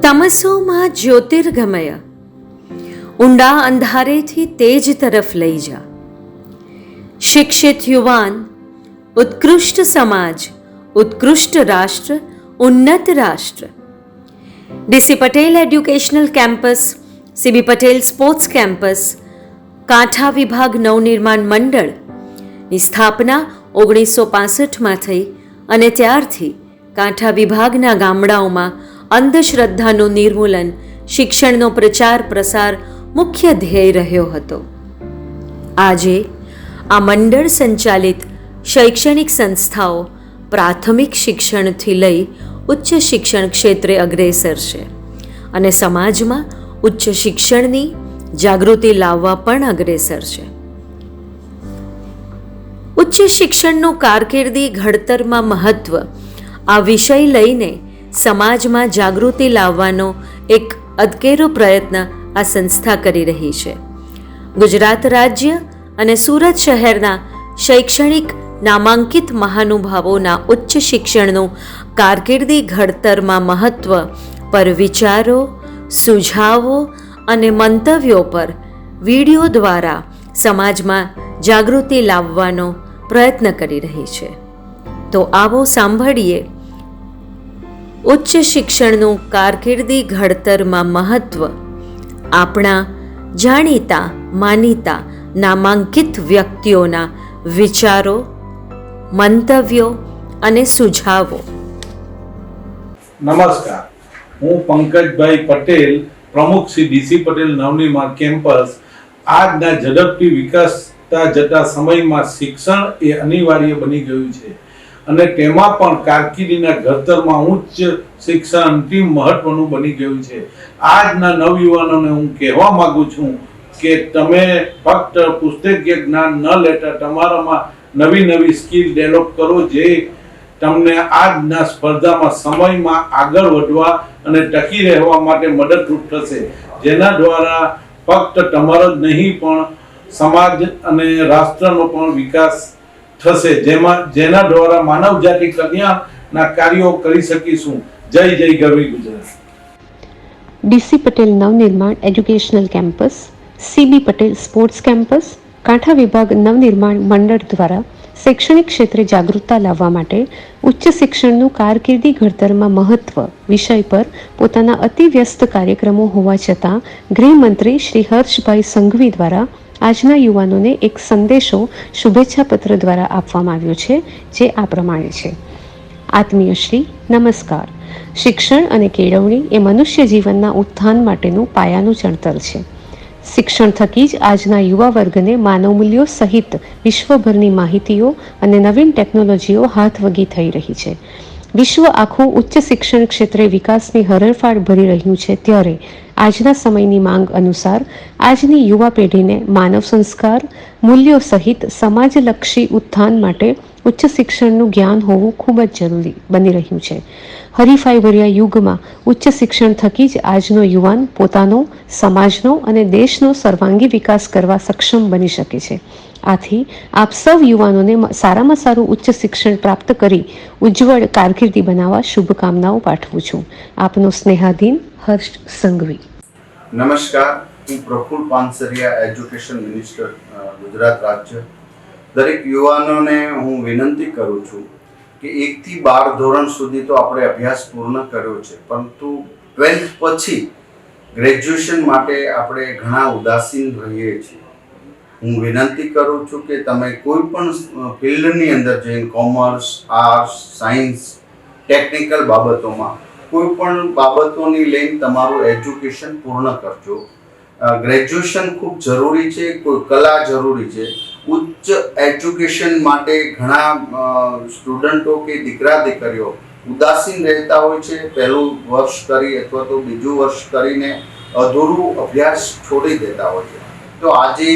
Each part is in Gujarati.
તમસોમાં જ્યોતિર્ગમય, ઊંડા અંધારેથી તેજ તરફ લઈ જા. શિક્ષિત યુવાન, ઉત્કૃષ્ટ સમાજ, ઉત્કૃષ્ટ રાષ્ટ્ર, ઉન્નત રાષ્ટ્ર. DC Patel educational campus, CB Patel sports campus, કાંઠા વિભાગ નવનિર્માણ મંડળની સ્થાપના 1965માં થઈ અને ત્યારથી કાંઠા વિભાગના ગામડાઓમાં અંધશ્રદ્ધાનું નિર્મૂલન, શિક્ષણનો પ્રચાર પ્રસાર મુખ્ય ધ્યેય રહ્યો હતો. આજે આ મંડળ સંચાલિત શૈક્ષણિક સંસ્થાઓ પ્રાથમિક શિક્ષણથી લઈ ઉચ્ચ શિક્ષણ ક્ષેત્રે અગ્રેસર છે અને સમાજમાં ઉચ્ચ શિક્ષણની જાગૃતિ લાવવા પણ અગ્રેસર છે. ઉચ્ચ શિક્ષણનું કારકિર્દી ઘડતરમાં મહત્વ આ વિષય લઈને સમાજમાં જાગૃતિ લાવવાનો એક અદકેરો પ્રયત્ન આ સંસ્થા કરી રહી છે. ગુજરાત રાજ્ય અને સુરત શહેરના શૈક્ષણિક નામાંકિત મહાનુભાવોના ઉચ્ચ શિક્ષણનું કારકિર્દી ઘડતરમાં મહત્વ પર વિચારો, સુઝાવો અને મંતવ્યો પર વિડીયો દ્વારા સમાજમાં જાગૃતિ લાવવાનો પ્રયત્ન કરી રહી છે. તો આવો સાંભળીએ ઉચ્ચ શિક્ષણનું કારકિર્દી ઘડતરમાં મહત્વ આપણા જાણીતા માનીતા નામાંકિત વ્યક્તિઓના વિચારો, મંતવ્યો અને સુઝાવો. નમસ્કાર, હું પંકજભાઈ પટેલ, પ્રમુખ શ્રી ડીસી પટેલ નવનિર્માણ કેમ્પસ. આજના ઝડપથી વિકાસતા જતા સમયમાં શિક્ષણ એ અનિવાર્ય બની ગયું છે અને તેમાં પણ કારકિર્દીના ઘડતરમાં ઉચ્ચ શિક્ષણ અંતિમ મહત્વનું બની ગયું છે. આજના નવયુવાનોને હું કહેવા માંગુ છું કે તમે ફક્ત પુસ્તકીય જ્ઞાન ન લેતા તમારામાં નવી નવી સ્કિલ ડેવલપ કરો, જે તમને આજના સ્પર્ધામાં સમયમાં આગળ વધવા અને ટકી રહેવા માટે મદદરૂપ થશે, જેના દ્વારા ફક્ત તમારો જ નહીં પણ સમાજ અને રાષ્ટ્રનો પણ વિકાસ થશે, જેના દ્વારા માનવ જાતિ કલ્યાણના કાર્યો કરી શકીશું. જય જય ગરવી ગુજરાત. ડીસી પટેલ નવનિર્માણ educational campus, CB Patel sports campus, કાંઠા વિભાગ નવનિર્માણ મંડળ દ્વારા શૈક્ષણિક ક્ષેત્રે જાગૃતતા લાવવા માટે ઉચ્ચ શિક્ષણનું કારકિર્દી ઘડતરમાં મહત્વ વિષય પર પોતાના અતિ વ્યસ્ત કાર્યક્રમો હોવા છતાં ગૃહમંત્રી શ્રી હર્ષભાઈ સંઘવી દ્વારા આજના યુવાનોને એક સંદેશો શુભેચ્છા પત્ર દ્વારા આપવામાં આવ્યો છે, જે આ પ્રમાણે છે. આત્મીય શ્રી નમસ્કાર. શિક્ષણ અને કેળવણી એ મનુષ્ય જીવનના ઉત્થાન માટેનું પાયાનું ચણતર છે. શિક્ષણ થકી જ આજના યુવા વર્ગને માનવ મૂલ્યો સહિત વિશ્વભરની માહિતીઓ અને નવીન ટેકનોલોજીઓ હાથવગી થઈ રહી છે. વિશ્વ આખું ઉચ્ચ શિક્ષણ ક્ષેત્રે વિકાસની હરણફાળ ભરી રહ્યું છે, ત્યારે આજના સમયની માંગ અનુસાર આજની યુવા પેઢીને માનવ સંસ્કાર, મૂલ્યો સહિત સમાજલક્ષી ઉત્થાન માટે ઉચ્ચ શિક્ષણનું જ્ઞાન હોવું ખૂબ જ જરૂરી બની રહ્યું છે. હરીફાઈભર્યા યુગમાં ઉચ્ચ શિક્ષણ થકી જ આજનો યુવાન પોતાનો, સમાજનો અને દેશનો સર્વાંગી વિકાસ કરવા સક્ષમ બની શકે છે. આથી આપ સૌ યુવાનોને સારામાં સારું ઉચ્ચ શિક્ષણ પ્રાપ્ત કરી ઉજ્જવળ કારકિર્દી બનાવવા શુભકામનાઓ પાઠવું છું. આપનો સ્નેહાધીન હર્ષ સંઘવી. નમસ્કાર, હું પ્રફુલ પાનસરિયા, એજ્યુકેશન મિનિસ્ટર, ગુજરાત રાજ્ય. દરેક યુવાનોને હું વિનંતી કરું છું કે 1 થી 12 ધોરણ સુધી તો આપણે અભ્યાસ પૂર્ણ કર્યો છે, પરંતુ 12th પછી ગ્રેજ્યુએશન માટે આપણે ઘણા ઉદાસીન રહીએ છીએ. હું વિનંતી કરું છું કે તમે કોઈ પણ ફિલ્ડની અંદર જઈને કોમર્સ, આર્ટ્સ, સાયન્સ, ટેકનિકલ બાબતોમાં કોઈ પણ બાબતોની લઈને તમારું એજ્યુકેશન પૂર્ણ કરજો. ગ્રેજ્યુએશન ખૂબ જરૂરી છે, કોઈ કલા જરૂરી છે. ઉચ્ચ એજ્યુકેશન માટે ઘણા સ્ટુડન્ટો કે દીકરા દીકરીઓ ઉદાસીન રહેતા હોય છે. પહેલું વર્ષ કરી અથવા તો બીજું વર્ષ કરીને અધૂરું અભ્યાસ છોડી દેતા હોય છે. તો આજે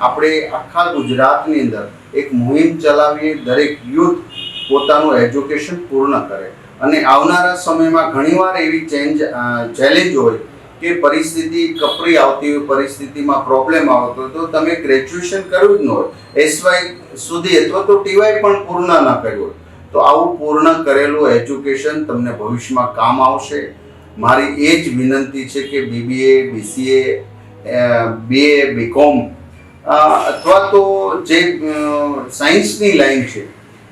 આપણે આખા ગુજરાતની અંદર એક મુહિમ ચલાવીએ, દરેક યુથ પોતાનું એજ્યુકેશન પૂર્ણ કરે અને આવનારા સમયમાં ઘણીવાર એવી ચેલેન્જ હોય કે પરિસ્થિતિ કપરી આવતી હોય, પરિસ્થિતિમાં પ્રોબ્લેમ આવતો હોય, તો તમે ગ્રેજ્યુએશન કર્યું જ ન હોય, એસવાય સુધી અથવા તો ટીવાય પણ પૂર્ણ ન કર્યું હોય, તો આવું પૂર્ણ કરેલું એજ્યુકેશન તમને ભવિષ્યમાં કામ આવશે. મારી એ જ વિનંતી છે કે BBA BCA BA BCom અથવા તો જે સાયન્સની લાઈન છે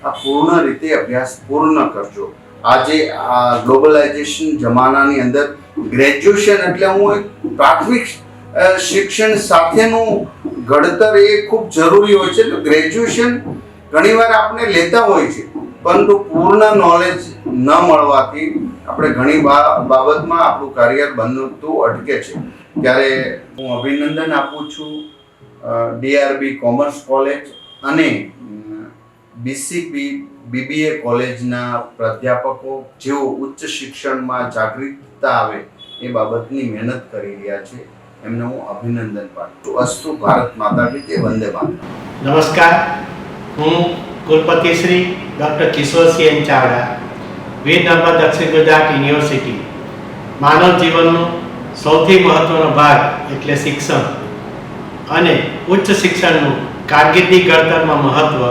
આ પૂર્ણ રીતે અભ્યાસ પૂર્ણ કરજો. આજે આ ગ્લોબલાઇઝેશન જમાનાની અંદર ગ્રેજ્યુએશન એટલે હું એક પ્રાથમિક શિક્ષણ સાથેનું ઘડતર એ ખૂબ જરૂરી હોય છે. તો ગ્રેજ્યુએશન ઘણીવાર આપણે લેતા હોય છે, પરંતુ પૂર્ણ નોલેજ ન મળવાથી આપણે ઘણી બાબતમાં આપણું કરિયર બનતું અટકે છે. ત્યારે હું અભિનંદન આપું છું DRB કોમર્સ કોલેજ અને BCP BBA કોલેજના પ્રાધ્યાપકો જેઓ ઉચ્ચ શિક્ષણમાં જાગૃતતા આવે એ બાબતની મહેનત કરી રહ્યા છે. એમને હું અભિનંદન પાઠવું. અસ્તુ ભારત માતા કી જય, વંદે માતરમ. નમસ્કાર, હું કુલપતિ શ્રી ડૉક્ટર કિશોરસિંહ એન ચાવડા, વીર નર્મદ દક્ષિણ ગુજરાત યુનિવર્સિટી. માનવ જીવનનો સૌથી મહત્વનો ભાગ એટલે શિક્ષણ અને ઉચ્ચ શિક્ષણનું કારકિર્દી ઘડતરમાં મહત્વ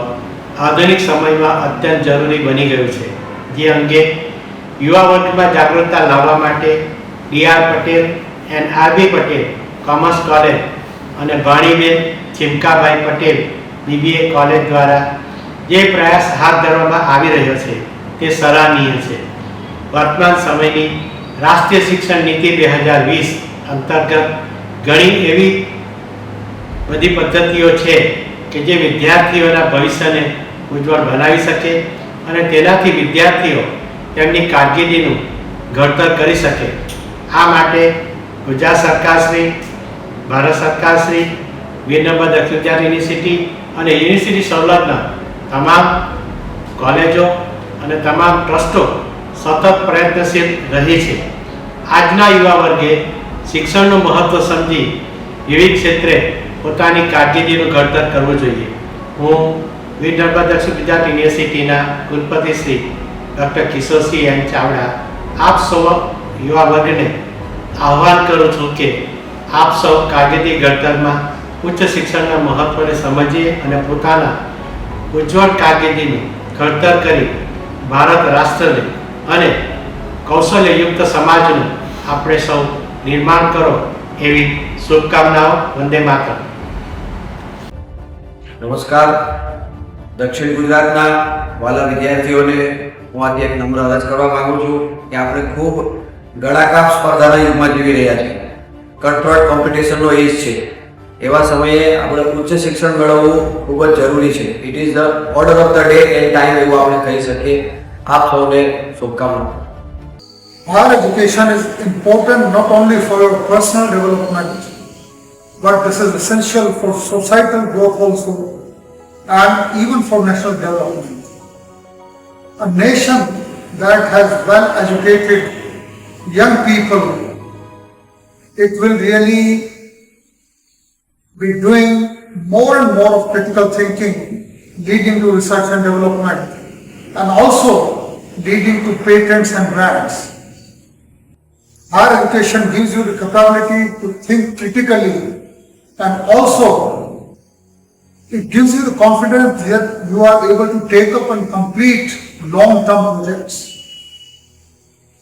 આધુનિક સમયમાં અત્યંત જરૂરી બની ગયું છે. જે અંગે યુવા વર્ગમાં જાગૃતતા લાવવા માટે DR Patel and RB Patel commerce college અને ભાણીબેન ચિમકાભાઈ પટેલ BBA કોલેજ દ્વારા જે પ્રયાસ હાથ ધરવામાં આવી રહ્યો છે તે સરાહનીય છે. વર્તમાન સમયની રાષ્ટ્રીય શિક્ષણ નીતિ 2020 અંતર્ગત ઘણી એવી બધી પદ્ધતિઓ છે કે જે વિદ્યાર્થીઓના ભવિષ્યને ઉજ્જવળ બનાવી શકે અને તેનાથી વિદ્યાર્થીઓ તેમની કારકિર્દીનું ઘડતર કરી શકે. આ માટે ગુજરાત સરકારશ્રી, ભારત સરકારશ્રી, વીર નર્મદ દક્ષિણ ગુજરાત યુનિવર્સિટી અને યુનિવર્સિટી સંલગ્ન તમામ કોલેજો અને તમામ ટ્રસ્ટો સતત પ્રયત્નશીલ રહી છે. આજના યુવા વર્ગે શિક્ષણનું મહત્વ સમજી વિવિધ ક્ષેત્રે પોતાની કારકિર્દીનું ઘડતર કરવું જોઈએ. હું વીર નર્મદ દક્ષિણ ગુજરાત યુનિવર્સિટીના કુલપતિ શ્રી ડૉક્ટર કિશોરસિંહ એન ચાવડા આપ સૌ યુવા વર્ગને આહ્વાન કરું છું કે આપ સૌ કારકિર્દી ઘડતરમાં ઉચ્ચ શિક્ષણના મહત્વને સમજીએ અને પોતાના ઉજ્જવળ કારકિર્દીનું ઘડતર કરી ભારત રાષ્ટ્રને અને કૌશલ્યયુક્ત સમાજનું આપણે સૌ નિર્માણ કરો એવી શુભકામનાઓ. વંદે માતરમ. નમસ્કાર. દક્ષિણ ગુજરાતના વાલા વિદ્યાર્થીઓને હું આજે એક નમ્ર અરજ કરવા માંગુ છું કે આપણે ખૂબ ગળાકાપ સ્પર્ધાના યુગમાં જીવી રહ્યા છીએ. કટોટ કોમ્પિટિશનનો એજ છે. એવા સમયે આપણે ઉચ્ચ શિક્ષણ મેળવવું ખૂબ જ જરૂરી છે. It is the order of the day end time એવું આપણે કહી શકીએ. આપ સૌને શુભકામનાઓ. Higher education is important not only for your personal development, but this is essential for societal growth also and even for national development. A nation that has well-educated young people, it will really be doing more and more of critical thinking, leading to research and development, and also leading to patents and grants. Higher education gives you the capability to think critically, and also it gives you the confidence that you are able to take up and complete long-term projects.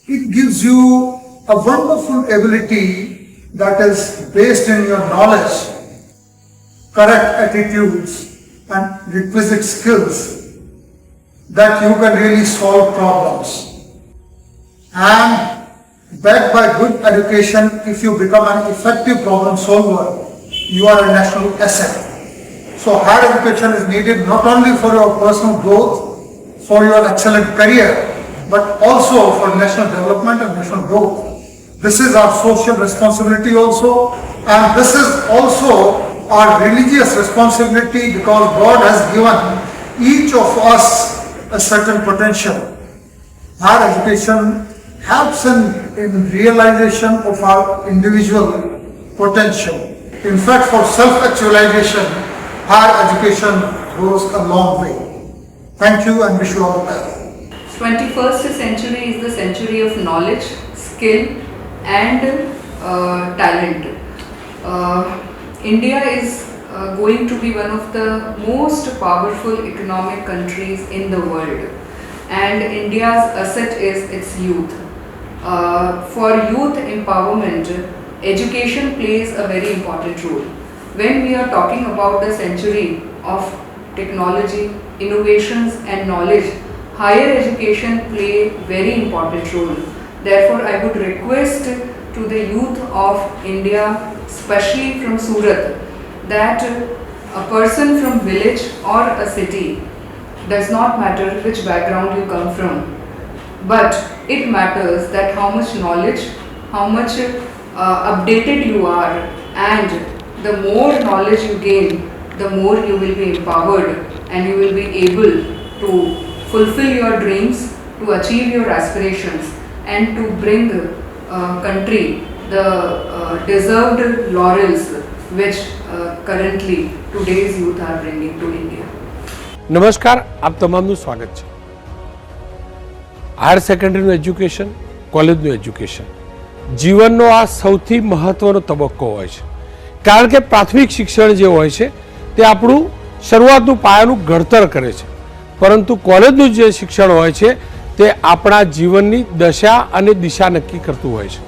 It gives you a wonderful ability that is based in your knowledge, correct attitudes, and requisite skills that you can really solve problems. And backed by good education, if you become an effective problem solver, you are a national asset. So higher education is needed not only for your personal growth, for your excellent career, but also for national development and national growth. This is our social responsibility also, and this is also our religious responsibility, because God has given each of us a certain potential. Higher education helps in realization of our individual potential. In fact, for self-actualization, higher education goes a long way. Thank you and wish you all the best. 21st century is the century of knowledge, skill and talent. India is going to be one of the most powerful economic countries in the world, and India's asset is its youth. For youth empowerment, education plays a very important role. When we are talking about the century of technology, innovations and knowledge, higher education play very important role. Therefore, I would request to the youth of India, especially from Surat, that a person from village or a city, does not matter which background you come from, but it matters that how much knowledge, how much updated you are, and the more knowledge you gain, the more you will be empowered and you will be able to fulfill your dreams, to achieve your aspirations, and to bring country the deserved laurels which currently today's youth are bringing to India. નમસ્કાર, આપ તમામનું સ્વાગત છે. હાયર સેકન્ડરીનું એજ્યુકેશન, કોલેજનું એજ્યુકેશન જીવનનો આ સૌથી મહત્વનો તબક્કો હોય છે, કારણ કે પ્રાથમિક શિક્ષણ જે હોય છે તે આપણું શરૂઆતનું પાયાનું ઘડતર કરે છે, પરંતુ કોલેજનું જે શિક્ષણ હોય છે તે આપણા જીવનની દશા અને દિશા નક્કી કરતું હોય છે.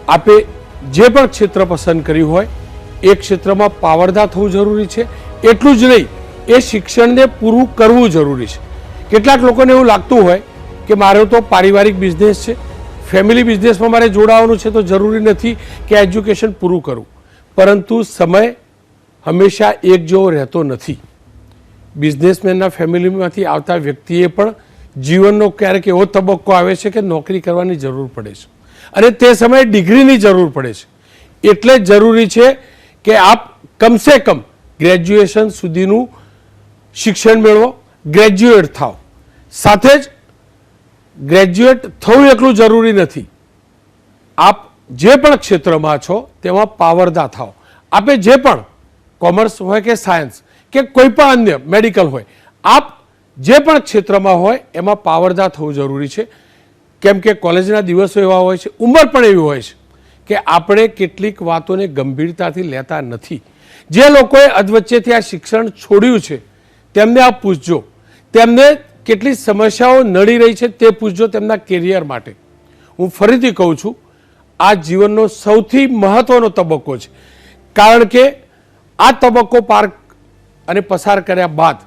આપે જે પણ ક્ષેત્ર પસંદ કર્યું હોય એ ક્ષેત્રમાં પાવરદાર થવું જરૂરી છે. એટલું જ નહીં, એ શિક્ષણને પૂરું કરવું જરૂરી છે. કેટલાક લોકોને એવું લાગતું હોય કે મારો તો પારિવારિક બિઝનેસ છે, ફેમિલી બિઝનેસમાં મારે જોડાવાનું છે, તો જરૂરી નથી કે એજ્યુકેશન પૂરું કરું. પરંતુ સમય હંમેશા એક જેવો રહેતો નથી. બિઝનેસમેનના ફેમિલીમાંથી આવતા વ્યક્તિએ પણ જીવનનો ક્યારેક એવો તબક્કો આવે છે કે નોકરી કરવાની જરૂર પડે છે અને તે સમયે ડિગ્રીની જરૂર પડે છે. એટલે જ જરૂરી છે કે આપ કમસે કમ ગ્રેજ્યુએશન સુધીનું શિક્ષણ મેળવો, ગ્રેજ્યુએટ થાઓ. સાથે જ ગ્રેજ્યુએટ થવું એટલું જરૂરી નથી, આપ જે પણ ક્ષેત્રમાં છો તેમાં પાવરદાર થાઓ. આપે જે પણ કોમર્સ હોય કે સાયન્સ કે કોઈ પણ અન્ય મેડિકલ હોય, આપ જે પણ ક્ષેત્રમાં હોય એમાં પાવરદાર થવું જરૂરી છે. કેમ કે કોલેજના દિવસો એવા હોય છે, ઉંમર પણ એવી હોય છે કે આપણે કેટલીક વાતોને ગંભીરતાથી લેતા નથી. જે લોકોએ અધવચ્ચેથી આ શિક્ષણ છોડ્યું છે તેમને આપ પૂછજો, તેમને કેટલી સમસ્યાઓ નડી રહી છે તે પૂછજો તેમના કેરિયર માટે. હું ફરીથી કહું છું, આ જીવનનો સૌથી મહત્વનો તબક્કો છે, કારણ કે આ તબક્કો પાર અને પસાર કર્યા બાદ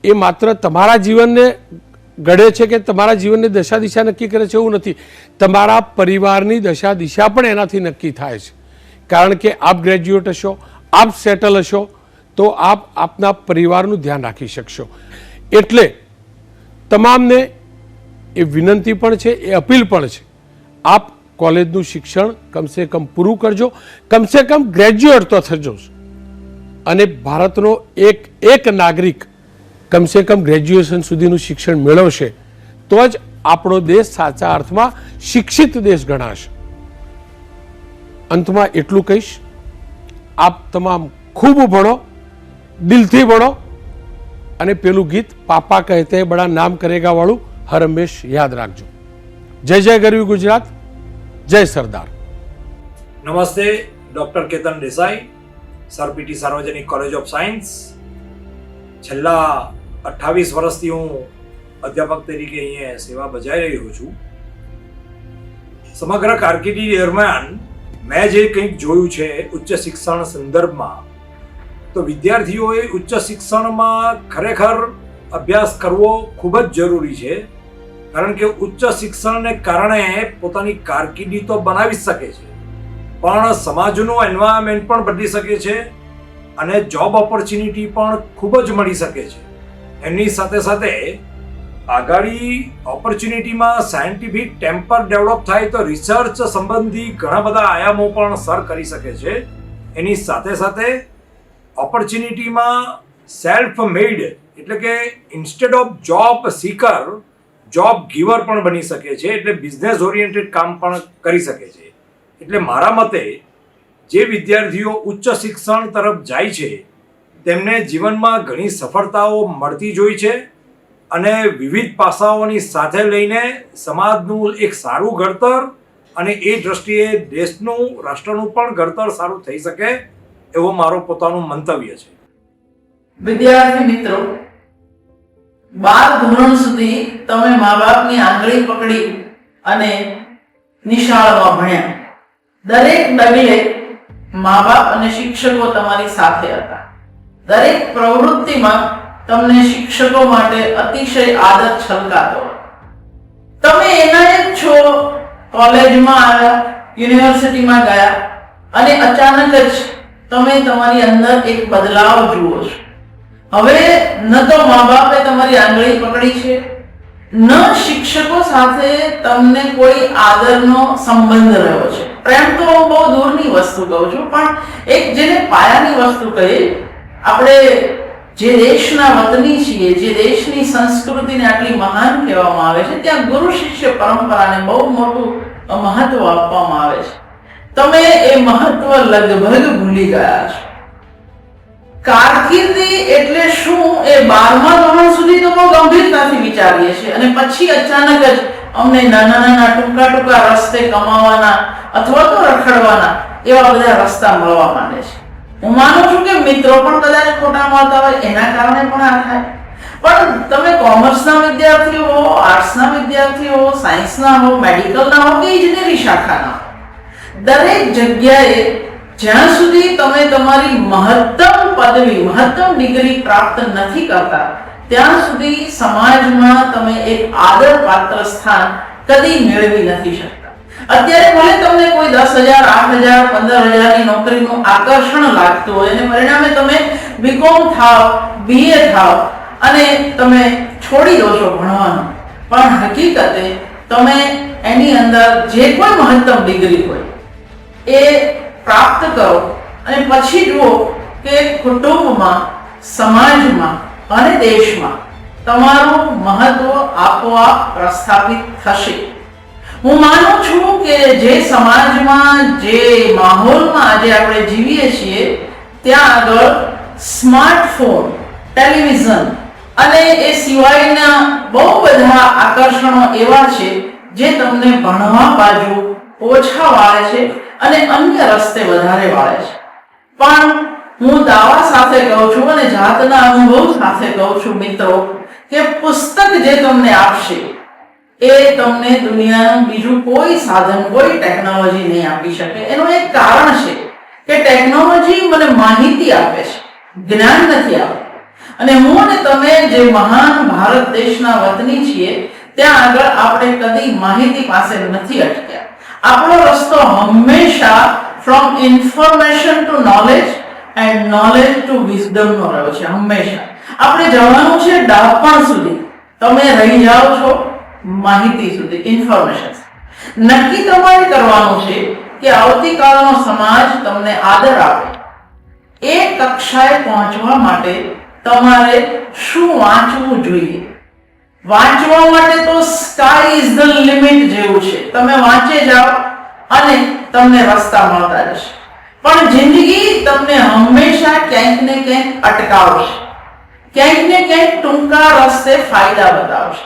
એ માત્ર તમારા જીવનને ઘડે છે કે તમારા જીવનની દશા દિશા નક્કી કરે છે એવું નથી, તમારા પરિવારની દશા દિશા પણ એનાથી નક્કી થાય છે. કારણ કે આપ ગ્રેજ્યુએટ હશો, આપ સેટલ હશો તો આપ આપના પરિવારનું ધ્યાન રાખી શકશો. એટલે તમામને એ વિનંતી પણ છે, એ અપીલ પણ છે, આપ કોલેજનું શિક્ષણ કમસે કમ પૂરું કરજો, કમસે કમ ગ્રેજ્યુએટ તો થજો. અને ભારતનો એક નાગરિક કમસે કમ ગ્રેજ્યુએશન સુધીનું શિક્ષણ મેળવશે તો જ આપણો દેશ સાચા અર્થમાં શિક્ષિત દેશ ગણાશે. અંતમાં એટલું કહીશ, આપ તમામ ખૂબ ભણો, દિલથી ભણો અને પેલું ગીત પાપા કહેતે બડા નામ કરેગા વાળું હર હંમેશ યાદ રાખજો. જય જય ગરવી ગુજરાત, જય સરદાર. નમસ્તે, doctor Ketan Desai, sir PT સાર્વજનિક કોલેજ ઓફ સાયન્સ. છેલ્લા 28 વર્ષથી હું અધ્યાપક તરીકે અહીંયા સેવા બજાવી રહ્યો છું. સમગ્ર કારકિર્દી દરમિયાન મેં જે કંઈક જોયું છે ઉચ્ચ શિક્ષણ સંદર્ભમાં, તો વિદ્યાર્થીઓએ ઉચ્ચ શિક્ષણમાં ખરેખર અભ્યાસ કરવો ખૂબ જ જરૂરી છે. કારણ કે ઉચ્ચ શિક્ષણને કારણે પોતાની કારકિર્દી તો બનાવી શકે છે, પણ સમાજનું એન્વાયરમેન્ટ પણ બદલી શકે છે અને જોબ ઓપોર્ચ્યુનિટી પણ ખૂબ જ મળી શકે છે. એમની સાથે સાથે આગાડી ઓપોર્ચ્યુનિટીમાં સાયન્ટિફિક ટેમ્પર ડેવલપ થાય તો રિસર્ચ સંબંધી ઘણા બધા આયામો પણ સર કરી શકે છે. એની સાથે સાથે ઓપોર્ચ્યુનિટીમાં સેલ્ફ મેડ એટલે કે instead of job seeker job giver પણ બની શકે છે, એટલે બિઝનેસ ઓરિએન્ટેડ કામ પણ કરી શકે છે. એટલે મારા મતે જે વિદ્યાર્થીઓ ઉચ્ચ શિક્ષણ તરફ જાય છે તેમને જીવનમાં ઘણી સફળતાઓ મળતી જોઈ છે અને વિવિધ પાસાઓની સાથે લઈને સમાજનું એક સારું ઘડતર અને એ દ્રષ્ટિએ દેશનું, રાષ્ટ્રનું પણ ઘડતર સારું થઈ શકે એવો મારો પોતાનું મંતવ્ય છે. વિદ્યાર્થી મિત્રો, 12 ધોરણ સુધી તમે મા બાપની આંગળી પકડી અને નિશાળમાં ભણ્યા. દરેક ડગલે મા બાપ અને શિક્ષકો તમારી સાથે હતા. દરેક પ્રવૃત્તિમાં તમને શિક્ષકો માટે અતિશય આદર છલકાતો હતો. તમે એના જ છો, કોલેજમાં આવ્યા, યુનિવર્સિટીમાં ગયા અને અચાનક જ તમે તમારી અંદર એક બદલાવ જુઓ છો. હવે ન તો મા બાપે તમારી આંગળી પકડી છે, ન શિક્ષકો સાથે તમને કોઈ આદરનો સંબંધ રહ્યો છે. પ્રેમ તો હું બહુ દૂરની વસ્તુ કહું છું, પણ એક જેને પાયાની વસ્તુ કહીએ, આપણે જે દેશના વતની છીએ, જે દેશની સંસ્કૃતિને આટલી મહાન કહેવામાં આવે છે, ત્યાં ગુરુ શિષ્ય પરંપરાને બહુ મોટું મહત્વ આપવામાં આવે છે. તમે એ મહત્વ લગભગ ભૂલી ગયા છો. કારકિર્દી એટલે શું એ 12મા ધોરણ સુધી તો બહુ ગંભીરતાથી વિચારીએ છીએ અને પછી અચાનક જ અમને નાના નાના ટૂંકા ટૂંકા રસ્તે કમાવાના અથવા તો રખડવાના એવા બધા રસ્તા મળવા માંડે છે. હું માનું છું કે મિત્રો પણ કદાચ ખોટા મળતા હોય, એના કારણે પણ આ થાય. પણ તમે કોમર્સના વિદ્યાર્થીઓ હો, આર્ટ્સના વિદ્યાર્થીઓ હો, સાયન્સના હો, મેડિકલના હો કે ઇજનેરી શાખાના, દરેક જગ્યાએ જ્યાં સુધી તમે તમારી મહત્તમ પદવી, મહત્તમ ડિગ્રી પ્રાપ્ત નથી કરતા, ત્યાં સુધી સમાજમાં તમે એક આદરપાત્ર સ્થાન કદી મેળવી નથી શકતા. અત્યારે ભલે તમને કોઈ 10,000, 8,000, 15,000 ની નોકરીનું આકર્ષણ લાગતું હોય અને પરિણામે તમે બીકોમ થાવ, બીએ થાવ અને તમે છોડી દો છો ભણવાનું, પણ હકીકતે તમે એની અંદર જે કોઈ મહત્તમ ડિગ્રી હોય એ પ્રાપ્ત કરો અને પછી જુઓ કે કુટુંબમાં, સમાજમાં અને દેશમાં તમારું મહત્વ આપોઆપ પ્રસ્થાપિત થશે. હું માનું છું કે જે સમાજમાં, જે માહોલમાં આજે આપણે જીવીએ છીએ, ત્યાં આગળ સ્માર્ટફોન, ટેલિવિઝન અને એ સિવાયના બહુ બધા આકર્ષણો એવા છે જે તમને ભણવા બાજુ ઓછા વાળે છે અને અન્ય રસ્તે વધારે વાળે છે. પણ હું દાવા સાથે કહું છું અને જાતના અનુભવ સાથે કહું છું મિત્રો, કે પુસ્તક જે તમને આપશે એ તમને દુનિયાનું બીજું કોઈ સાધન, કોઈ ટેકનોલોજી નહીં આપી શકે. એનું એક કારણ છે કે ટેકનોલોજી મને માહિતી આપે છે, જ્ઞાન નથી આપતું. અને હું અને તમે જે મહાન ભારત દેશના વતની છીએ, ત્યાં આગળ આપણે કદી માહિતી પાસે નથી અટક્યા. આપણો રસ્તો હંમેશા from information to knowledge and knowledge to wisdom નો રહ્યો છે. હંમેશા આપણે જવાનું છે ડાપણ સુધી, તમે રહી જાઓ છો માહિતી સુધી, ઇન્ફોર્મેશન. નક્કી તમારે કરવાનું છે કે આવતીકાલનો સમાજ તમને આદર આપે. એ કક્ષાએ પહોંચવા માટે તમારે શું વાંચવું જોઈએ? વાંચવા માટે તો સ્કાય ઇઝ ધ લિમિટ જેવું છે. તમે વાંચે જાઓ અને તમને રસ્તા મળતા જશે. પણ જિંદગી તમને હંમેશા ક્યાંક ને ક્યાંક અટકાવશે, ક્યાંક ને ક્યાંક ટૂંકા રસ્તે ફાયદા બતાવશે.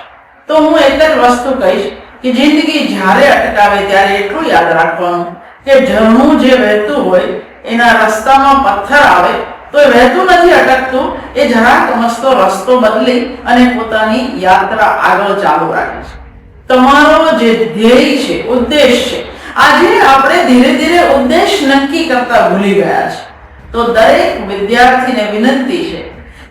તો હું એક જ વસ્તુ કહીશ કે જિંદગી જ્યારે અટકાવે ત્યારે એટલું યાદ રાખવાનું કે ઝરણું જે વહેતું હોય એના રસ્તામાં પથ્થર આવે તો એ વહેતું નથી અટકતું, એ જરાક મસ્તો રસ્તો બદલી અને પોતાની યાત્રા આગળ ચાલુ રાખે છે. તમારો જે ધ્યેય છે, ઉદ્દેશ છે, આજે આપણે ધીરે ધીરે ઉદ્દેશ નક્કી કરતા ભૂલી ગયા છે. તો દરેક વિદ્યાર્થીને વિનંતી છે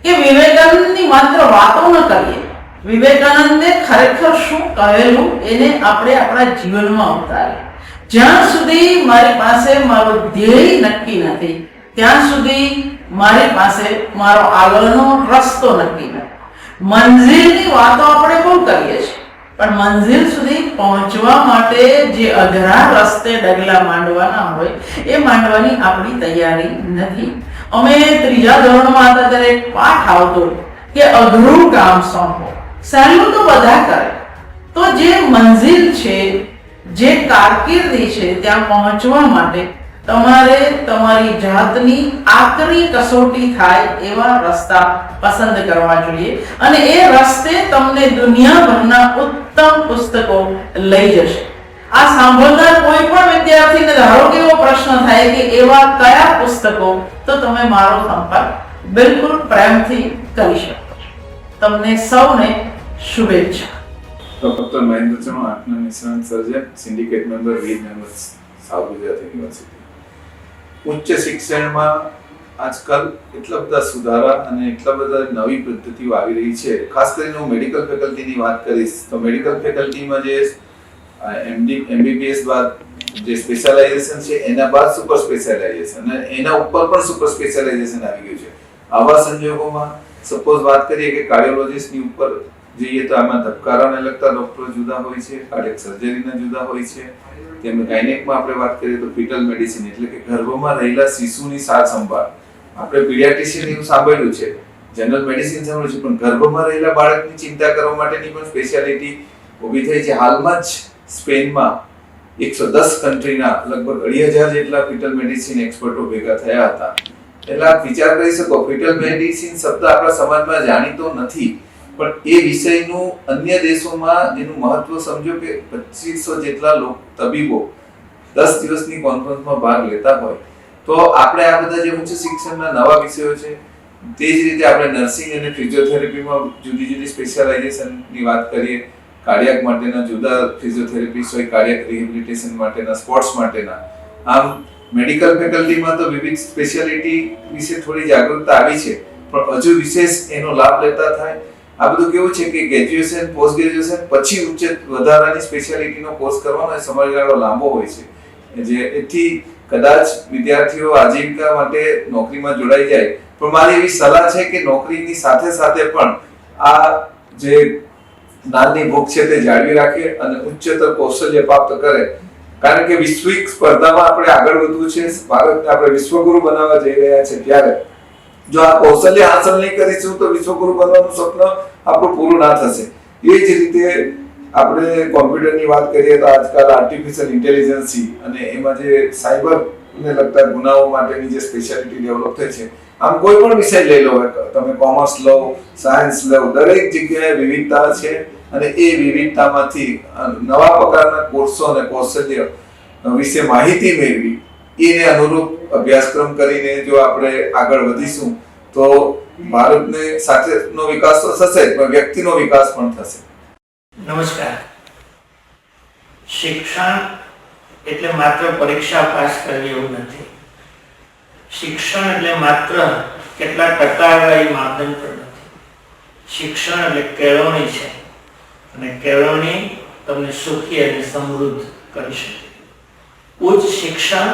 કે વિવેકાનંદની માત્ર વાતો ન કરીએ, વિવેકાનંદે ખરેખર શું કહેલું એને આપણે આપણા જીવનમાં ઉતારીએ. જ્યાં સુધી મારી પાસે મારો ધ્યેય નક્કી નથી, ત્યાં સુધી મારી પાસે મારો આગળનો રસ્તો નક્કી નથી. મંજિલની વાતો આપણે બહુ કરીએ છીએ, પણ મંજિલ સુધી પહોંચવા માટે જે અઘરા રસ્તે ડગલા માંડવાના હોય એ માંડવાની આપણી તૈયારી નથી. અમે 3જા ધોરણમાં હતા ત્યારે એક પાઠ આવતો કે અઘરું કામ સોંપો, સહેલું તો બધા કરે. તો જે મંજિલ છે, જે કારકિર્દી છે, ત્યાં પહોંચવા માટે તમારે તમારી જાતની આકરી કસોટી થાય એવા રસ્તા પસંદ કરવા જોઈએ અને એ રસ્તે તમને દુનિયાભરના ઉત્તમ પુસ્તકો લઈ જશે. આ સાંભળનાર કોઈ પણ વિદ્યાર્થીને ધારો કે એવો પ્રશ્ન થાય કે એવા કયા પુસ્તકો, તો તમે મારો સંપર્ક બિલકુલ પ્રેમથી કરી શકો છો. તમને સૌને શુભેચ્છા. ડોક્ટર મહેન્દ્ર ચૌહાણ, આપના નિષ્ણાંત સર્જન, સિન્ડિકેટ મેમ્બર, વીર મેમ્બર, સાઉથ ગુજરાત યુનિવર્સિટી. ઉચ્ચ શિક્ષણમાં આજકાલ એટલા બધા સુધારા અને એટલા બધા નવી પદ્ધતિઓ આવી રહી છે. ખાસ કરીને હું મેડિકલ ફેકલ્ટીની વાત કરીશ તો મેડિકલ ફેકલ્ટીમાં જે MBBS બાદ જે સ્પેશિયલાઇઝેશન છે એના બાદ સુપર સ્પેશિયલાઇઝેશન અને એના ઉપર પણ સુપર સ્પેશિયલાઇઝેશન આવી ગયું છે. આવા સંજોગોમાં સપોઝ વાત કરીએ કે કાર્ડિયોલોજિસ્ટની ઉપર જઈએ તો આમાં ધબકારાને લગતા ડોક્ટરો જુદા હોય છે, કાર્ડિયક સર્જરીના જુદા હોય છે. તેમ ગાયનેકમાં આપણે વાત કરીએ તો ફીટલ મેડિસિન એટલે કે ગર્ભમાં રહેલા શિશુની સાર સંભાળ. આપણે પીડિયાટ્રિશિયન એવું સાંભળ્યું છે, જનરલ મેડિસિન સાંભળ્યું છે, પણ ગર્ભમાં રહેલા બાળકની ચિંતા કરવા માટેની પણ સ્પેશિયાલિટી ઊભી થઈ છે. હાલમાં જ સ્પેનમાં 110 કન્ટ્રીના લગભગ 2,500 જેટલા ફીટલ મેડિસિન એક્સપર્ટો ભેગા થયા હતા. એટલે આપ વિચાર કરી શકો, ફીટલ મેડિસિન શબ્દ આપણા સમાજમાં જાણીતો નથી, પણ એ વિષયનું અન્ય દેશોમાં જેનું મહત્વ સમજો કે 2500 જેટલા તબીબો 10 દિવસની કોન્ફરન્સમાં ભાગ લેતા હોય. તો આપણે આ બધા જે ઉચ્ચ શિક્ષણના નવા વિષયો છે તે જ રીતે આપણે નર્સિંગ અને ફિઝિયોથેરાપીમાં જુદી જુદી સ્પેશિયલાઇઝેશનની વાત કરીએ. કાર્ડિયાક માટેના જુદા ફિઝિયોથેરાપિસ્ટ હોય, કાર્ડિયાક રિહેબિલિટેશન માટેના, સ્પોર્ટ્સ માટેના. આમ મેડિકલ ફેકલ્ટીમાં તો વિવિધ સ્પેશિયાલિટી વિશે થોડી જાગૃતતા આવી છે, પણ હજુ વિશેષ એનો લાભ લેતા થાય. આ બધું કેવું છે કે ગ્રેજ્યુએશન, પોસ્ટ ગ્રેજ્યુએશન પછી ઉચ્ચ વધારાની સ્પેશિયાલિટીનો કોર્સ કરવાનો સમયગાળો લાંબો હોય છે, જે એથી કદાચ વિદ્યાર્થીઓ આજીવિકા માટે નોકરીમાં જોડાઈ જાય. પણ મારી એવી સલાહ છે કે નોકરીની સાથે સાથે પણ આ જે જ્ઞાનની ભૂખ છે તે જાળવી રાખે અને ઉચ્ચતર કૌશલ્ય પ્રાપ્ત કરે. કારણ કે વૈશ્વિક સ્પર્ધામાં આપણે આગળ વધવું છે, ભારતને આપણે વિશ્વગુરુ બનાવવા જઈ રહ્યા છે. ત્યારે જો આ કૌશલ્ય હાંસલ નહીં કરીશું તો વિશ્વગુરુ બનવાનું સ્વપ્ન આપણું પૂરું ના થશે. એ જ રીતે આપણે કોમ્પ્યુટરની વાત કરીએ તો આજકાલ આર્ટિફિશિયલ ઇન્ટેલિજન્સ અને એમાં જે સાયબરને લગતા ગુનાઓ માટેની જે સ્પેશિયાલિટી ડેવલપ થઈ છે. આમ કોઈ પણ વિષય લઈ લો, તમે કોમર્સ લો, સાયન્સ લો, દરેક જગ્યાએ વિવિધતા છે અને એ વિવિધતામાંથી નવા પ્રકારના કોર્સો અને કૌશલ્ય વિશે માહિતી મેળવી એને અનુરૂપ અભ્યાસક્રમ કરીને જો આપણે આગળ વધીશું તો ભારતને સાથેનો વિકાસ તો થશે જ, પણ વ્યક્તિનો વિકાસ પણ થશે. નમસ્કાર. શિક્ષણ એટલે માત્ર પરીક્ષા પાસ કરવી એવું નથી. શિક્ષણ એટલે માત્ર કેટલા ટકાવારી માપદંડ પર નથી. શિક્ષણ એટલે કેળવણી છે અને કેળવણી તમને સુખી અને સમૃદ્ધ કરી શકે. ઉચ્ચ શિક્ષણ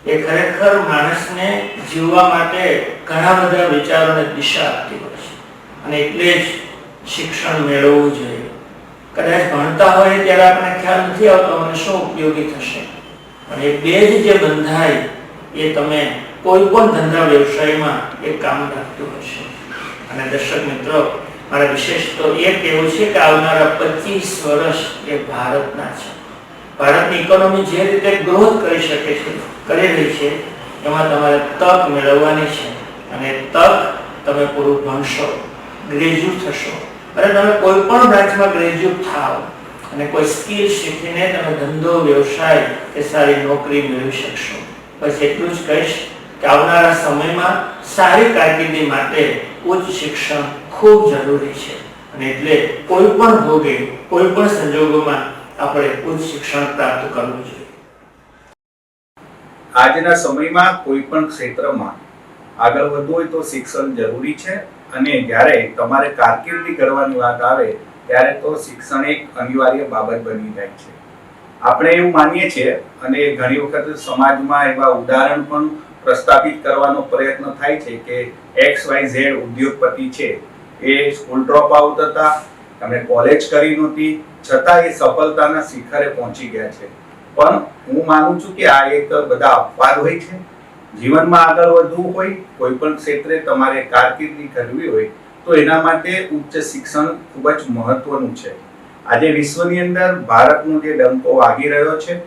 એ ખરેખર માણસને જીવવા માટે ઘણા બધા વિચારોને દિશા આપતી હોય છે અને એટલે જ શિક્ષણ મેળવવું જોઈએ. કદાચ ભણતા હોય ત્યારે આપણને ખ્યાલ નથી આવતો મને શું ઉપયોગી થશે, પણ એ બે જે બંધાય એ તમે કોઈ પણ ધંધા વ્યવસાયમાં એ કામ લાગતું હશે. અને દર્શક મિત્રો, મારા વિશેષ તો એ કહેવું છે કે આવનારા 25 વર્ષ એ ભારતના છે. ભારતની ઇકોનોમી જે રીતે ગ્રોથ કરી શકે છે, કરી રહી છે, એમાં તમારે તક મેળવવાની છે અને તક તમે પૂરું ભણશો, ગ્રેજ્યુએટ થશો અને તમે કોઈ પણ બ્રાન્ચમાં ગ્રેજ્યુએટ થાવ અને કોઈ સ્કિલ શીખીને તમે ધંધો, વ્યવસાય કે સારી નોકરી મેળવી શકશો. બસ એટલું જ કહીશ કે આવનારા સમયમાં સારી કારકિર્દી માટે ઉચ્ચ શિક્ષણ ખૂબ જરૂરી છે અને એટલે કોઈ પણ ભોગે, કોઈ પણ સંજોગોમાં આપણે ઉચ્ચ શિક્ષણ પ્રાપ્ત કરવું જોઈએ. આજના સમયમાં કોઈ પણ ક્ષેત્રમાં આગળ વધવું હોય તો શિક્ષણ જરૂરી છે અને જ્યારે તમારે કારકિર્દી કરવાની વાત આવે ત્યારે તો શિક્ષણ એક અનિવાર્ય બાબત બની જાય છે. આપણે એવું માનીએ છીએ અને ઘણી વખત સમાજમાં એવા ઉદાહરણ પણ પ્રસ્થાપિત કરવાનો પ્રયત્ન થાય છે કે XYZ ઉદ્યોગપતિ છે, એ સ્કૂલ ડ્રોપ આઉટ હતા, એમણે કોલેજ કરી નહોતી, છતાં એ સફળતાના શિખરે પહોંચી ગયા છે. પણ હું માનું છું કે આ એક બધા અપવાદ હોય છે. જીવનમાં આગળ વધવું હોય, કોઈ પણ ક્ષેત્રે તમારે કારકિર્દી કરવી હોય તો એના માટે ઉચ્ચ શિક્ષણ ખૂબ જ મહત્વનું છે. આજે વિશ્વની અંદર ભારતનો જે ડંકો વાગી રહ્યો છે,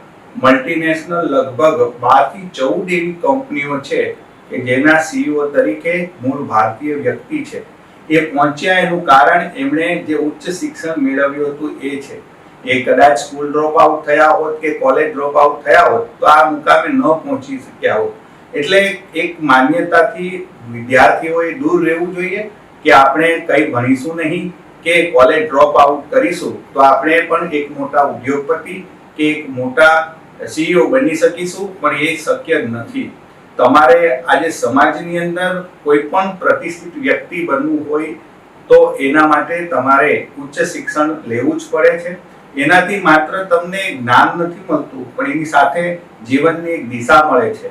મલ્ટીનેશનલ લગભગ 12 થી 14 એવી કંપનીઓ છે કે જેના CEO તરીકે મૂળ ભારતીય વ્યક્તિ છે. એ પહોંચ્યા એનું કારણ એમણે જે ઉચ્ચ શિક્ષણ મેળવ્યું હતું એ છે. એ કદાચ સ્કૂલ ડ્રોપ આઉટ થયા હોત કે કોલેજ ડ્રોપ આઉટ થયા હોત તો આ મુકામે ન પહોંચી શક્યા હોત. એટલે એક માન્યતાથી વિદ્યાર્થીઓએ દૂર રહેવું જોઈએ કે આપણે કંઈ ભણીશું નહીં કે કોલેજ ડ્રોપ આઉટ કરીશું તો આપણે પણ એક મોટા ઉદ્યોગપતિ કે એક મોટા CEO બની શકીશું, પણ એ શક્ય નથી. તમારે આજે સમાજની અંદર કોઈ પણ પ્રતિષ્ઠિત વ્યક્તિ બનવું હોય તો એના માટે તમારે ઉચ્ચ શિક્ષણ લેવું જ પડે છે. એનાથી માત્ર તમને જ્ઞાન નથી મળતું, પણ એની સાથે જીવનની એક દિશા મળે છે.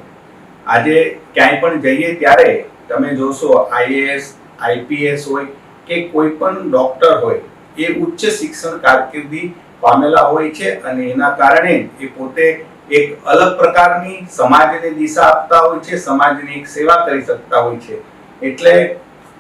આજે ક્યાંય પણ જઈએ ત્યારે તમે જોશો IAS IPS હોય કે કોઈ પણ ડોક્ટર હોય એ ઉચ્ચ શિક્ષણ કારકિર્દી પામેલા હોય છે, અને એના કારણે એ પોતે એક અલગ પ્રકારની સમાજને દિશા આપતા હોય છે, સમાજની એક સેવા કરી શકતા હોય છે. એટલે